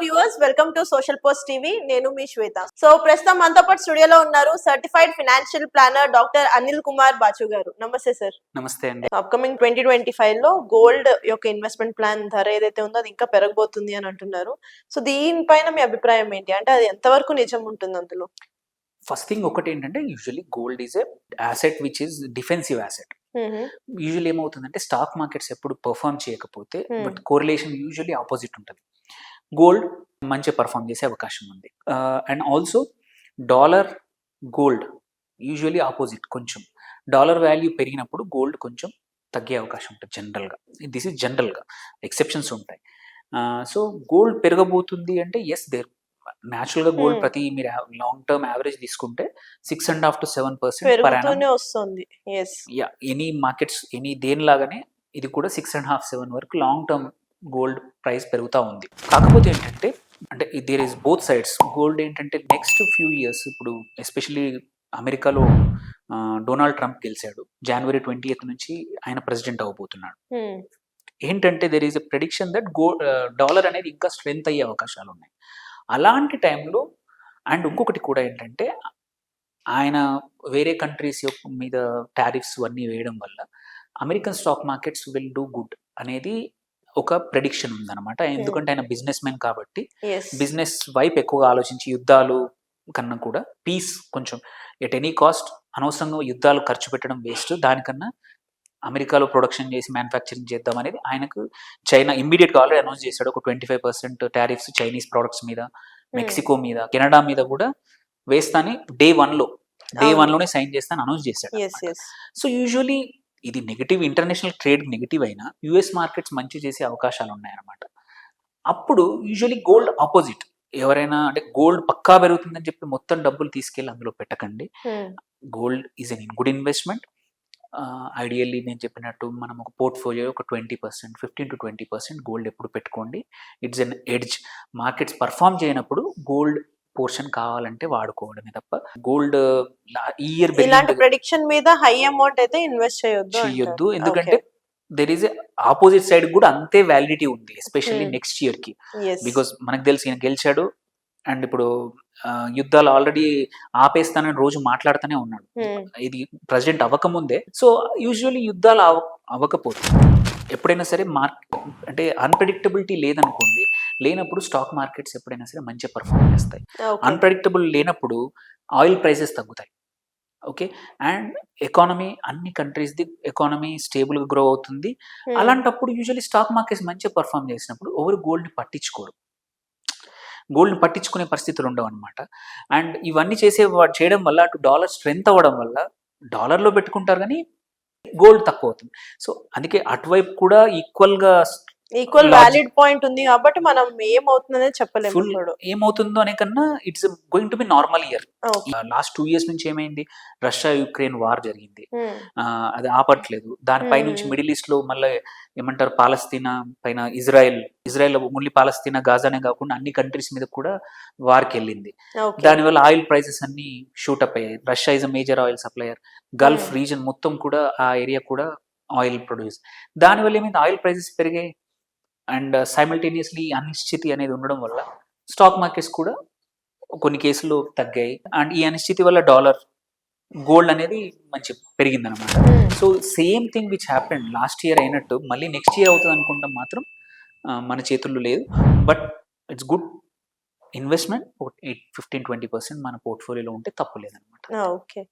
Viewers, welcome to social post TV. నేను మీ Shweta. So ప్రస్తుతం మనతో పాటు స్టూడియోలో ఉన్నారు certified financial planner doctor Anil Kumar Bachu garu. నమస్తే సార్. నమస్తే అండి. అప్కమింగ్ 2025 లో గోల్డ్ యొక్క ఇన్వెస్ట్మెంట్ ప్లాన్ ధర ఏదైతే ఉందో అది ఇంకా పెరగబోతుంది అని అంటున్నారు. సో దీనిపైన మీ అభిప్రాయం ఏంటి? అంటే అది ఎంతవరకు నిజం ఉంటుంది అందులో? ఫస్ట్ థింగ్ ఒకటి ఏంటంటే, usually gold is a asset which is defensive asset. Usually ఏమవుతుందంటే, స్టాక్ మార్కెట్స్ ఎప్పుడు పర్ఫామ్ చేయకపోతే బట్ కోరిలేషన్ యూజువల్లీ ఆపోజిట్ ఉంటుంది. గోల్డ్ మంచి పర్ఫామ్ చేసే అవకాశం ఉంది. And also dollar gold usually opposite. కొంచెం డాలర్ వాల్యూ పెరిగినప్పుడు గోల్డ్ కొంచెం తగ్గే అవకాశం ఉంటుంది జనరల్గా. దిస్ ఇస్ జనరల్గా, ఎక్సెప్షన్స్ ఉంటాయి. సో గోల్డ్ పెరగబోతుంది అంటే ఎస్, దేర్ న్యాచురల్గా గోల్డ్ ప్రతి మీరు లాంగ్ టర్మ్ యావరేజ్ తీసుకుంటే 6.5 to 7% per annum వస్తుంది. ఎనీ మార్కెట్స్ ఎనీ దేనిలాగానే ఇది కూడా 6.5-7 వరకు లాంగ్ టర్మ్ గోల్డ్ ప్రైస్ పెరుగుతూ ఉంది. కాకపోతే ఏంటంటే, అంటే there is both sides. Gold ఏంటంటే నెక్స్ట్ ఫ్యూ ఇయర్స్, ఇప్పుడు ఎస్పెషలీ అమెరికాలో డొనాల్డ్ ట్రంప్ గెలిచాడు. January 20th నుంచి ఆయన ప్రెసిడెంట్ అవ్వబోతున్నాడు. ఏంటంటే there is a prediction that dollar అనేది ఇంకా స్ట్రెంత్ అయ్యే అవకాశాలు ఉన్నాయి. అలాంటి టైంలో అండ్ ఇంకొకటి కూడా ఏంటంటే, ఆయన వేరే కంట్రీస్ మీద టారిఫ్స్ అన్నీ వేయడం వల్ల American stock markets will do good అనేది ఒక ప్రెడిక్షన్ ఉందన్నమాట. ఎందుకంటే ఆయన బిజినెస్ మ్యాన్ కాబట్టి బిజినెస్ వైపు ఎక్కువగా ఆలోచించి, యుద్ధాలు కన్నా కూడా పీస్, కొంచెం ఎట్ ఎనీ కాస్ట్ అనవసరంగా యుద్ధాలు ఖర్చు పెట్టడం వేస్ట్, దానికన్నా అమెరికాలో ప్రొడక్షన్ చేసి మ్యానుఫ్యాక్చరింగ్ చేద్దాం అనేది ఆయనకు. చైనా ఇమ్మీడియట్గా ఆల్రెడీ అనౌన్స్ చేశాడు ఒక 25% టారిఫ్స్ చైనీస్ ప్రోడక్ట్స్ మీద, మెక్సికో మీద, కెనడా మీద కూడా వేస్తాని డే వన్లోనే సైన్ చేస్తాను అనౌన్స్ చేశాడు. సో యూజువలీ ఇది నెగిటివ్, ఇంటర్నేషనల్ ట్రేడ్ నెగిటివ్ అయినా యుఎస్ మార్కెట్స్ మంచి చేసే అవకాశాలు ఉన్నాయన్నమాట. అప్పుడు యూజువలీ గోల్డ్ ఆపోజిట్. ఎవరైనా అంటే గోల్డ్ పక్కా పెరుగుతుందని చెప్పి మొత్తం డబ్బులు తీసుకెళ్ళి అందులో పెట్టకండి. Gold is an good investment. Ideally నేను చెప్పినట్టు మనం ఒక పోర్ట్ఫోలియో ఒక 20%, 15 to 20% గోల్డ్ ఎప్పుడు పెట్టుకోండి. It's an edge. Markets perform చేయనప్పుడు గోల్డ్ పోర్షన్ కావాలంటే వాడుకోవడమే తప్ప గోల్డ్ ఇయర్ ఇలాంటి ప్రెడిక్షన్ మీద హై అమౌంట్ అయితే ఇన్వెస్ట్ చేయొద్దు. ఎందుకంటే దెర్ ఈస్ ఆపోజిట్ సైడ్ కూడా అంతే వ్యాలిడిటీ ఉంది, ఎస్పెషల్లీ నెక్స్ట్ ఇయర్ కి. బికాస్ మనకు తెలిసి ఈయన గెలిచాడు అండ్ ఇప్పుడు యుద్ధాలు ఆల్రెడీ ఆపేస్తానని రోజు మాట్లాడుతూనే ఉన్నాడు, ఇది ప్రెసిడెంట్ అవ్వకముందే. సో యూజువల్లీ యుద్ధాలు అవ్వకపోతే ఎప్పుడైనా సరే అంటే అన్ప్రెడిక్టబిలిటీ లేదనుకోండి, లేనప్పుడు స్టాక్ మార్కెట్స్ ఎప్పుడైనా సరే మంచిగా పర్ఫామ్ చేస్తాయి. అన్ప్రెడిక్టబుల్ లేనప్పుడు ఆయిల్ ప్రైసెస్ తగ్గుతాయి. ఓకే, అండ్ ఎకానమీ, అన్ని కంట్రీస్ది ఎకానమీ స్టేబుల్గా గ్రో అవుతుంది. అలాంటప్పుడు యూజువల్లీ స్టాక్ మార్కెట్స్ మంచిగా పర్ఫామ్ చేసినప్పుడు ఎవరు గోల్డ్ని పట్టించుకోరు, గోల్డ్ని పట్టించుకునే పరిస్థితులు ఉండవు అనమాట. అండ్ ఇవన్నీ చేయడం వల్ల అటు డాలర్ స్ట్రెంత్ అవ్వడం వల్ల డాలర్లో పెట్టుకుంటారు కానీ గోల్డ్ తక్కువ అవుతుంది. సో అందుకే అటువైపు కూడా ఈక్వల్ వ్యాలిడ్ పాయింట్ ఉంది కాబట్టి మనం ఏమవుతుందనే చెప్పలేము. ఏమవుతుందో అనే కన్నా it's going to be normal year. Last 2 years నుంచి ఏమైంది, రష్యా యుక్రెయిన్ వార్ జరిగింది, అది ఆపట్లేదు. దానిపై నుంచి మిడిల్ ఈస్ట్ లో మళ్ళీ ఏమంటారు, పాలస్తీనా పైన ఇజ్రాయెల్ ఓన్లీ పాలస్తీనా గాజానే కాకుండా అన్ని కంట్రీస్ మీద కూడా వార్కి వెళ్ళింది. దానివల్ల ఆయిల్ ప్రైసెస్ అన్ని షూటప్ అయ్యాయి. Russia is a major oil supplier. Gulf reason మొత్తం కూడా ఆ ఏరియా కూడా ఆయిల్ ప్రొడ్యూస్. దానివల్ల ఏమైంది, ఆయిల్ ప్రైసెస్ పెరిగాయి అండ్ సైమల్టేనియస్లీ అనిశ్చితి అనేది ఉండడం వల్ల స్టాక్ మార్కెట్స్ కూడా కొన్ని కేసులు తగ్గాయి. అండ్ ఈ అనిశ్చితి వల్ల గోల్డ్ అనేది మంచి పెరిగిందనమాట. So same thing which happened last year అయినట్టు మళ్ళీ నెక్స్ట్ ఇయర్ అవుతుంది అనుకుంటాం మాత్రం మన చేతుల్లో లేదు. But it's good investment. 15-20% మన పోర్ట్ఫోలియోలో ఉంటే తప్పు లేదనమాట. ఓకే.